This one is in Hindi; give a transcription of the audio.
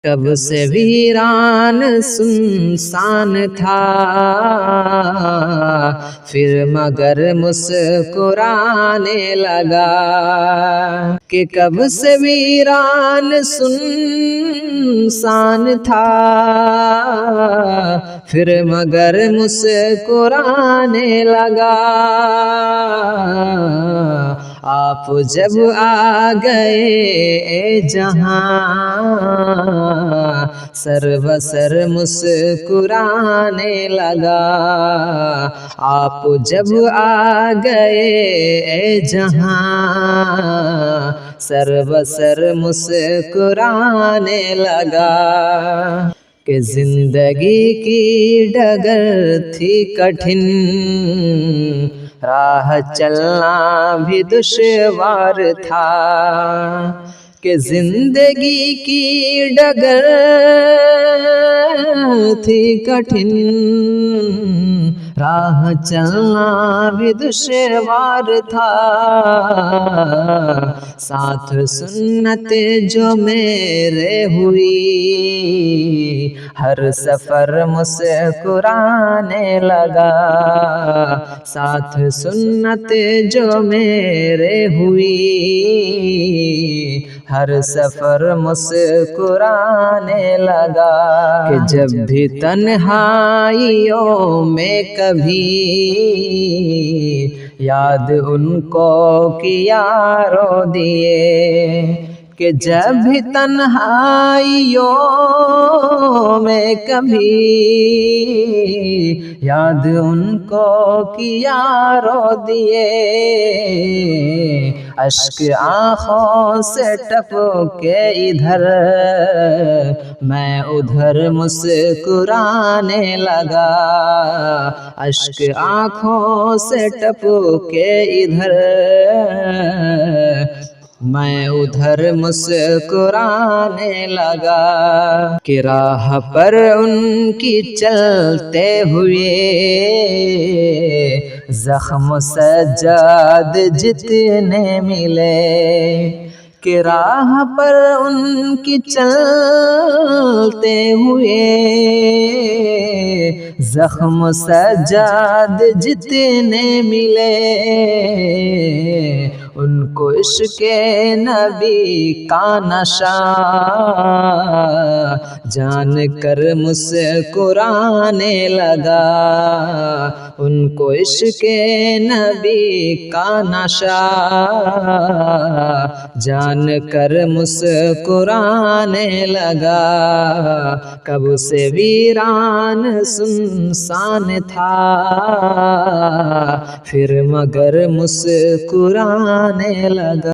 कब से वीरान सुनसान था, फिर मगर मुस्कुराने लगा। कि कब से वीरान सुनसान था, फिर मगर मुस्कुराने लगा। आप जब आ गए जहां, सर्वसर मुस्कुराने लगा। आप जब आ गए जहां, सर्वसर मुस्कुराने लगा। कि जिंदगी की डगर थी कठिन, राह चलना भी दुश्वार था। कि जिंदगी की डगर थी कठिन, राह चलना भी दुश्वार था। साथ सुन्नत जो मेरे हुई, हर सफर मुस्कुराने लगा। साथ सुन्नत जो मेरे हुई, हर सफर मुस्कुराने लगा। कि जब भी तन्हाइयों में कभी याद उनको किया रो दिए। कि जब भी तन्हाइयों में कभी याद उनको किया रो दिए। अश्क आँखों से टपके इधर, मैं उधर मुस्कुराने लगा। अश्क आँखों से टपके इधर, मैं उधर मुस्कुराने लगा। कि राह पर उनकी चलते हुए, जख्म सज्जाद जितने मिले। कि राह पर उनकी चलते हुए, जख्म सज्जाद जितने मिले। उनको इश्क़े नबी का नशा जान कर मुस्कुराने लगा। उनको इश्क़े नबी का नशा जान कर मुस्कुराने लगा। कब से वीरान सुनसान था, फिर मगर मुस्कुराने लगा।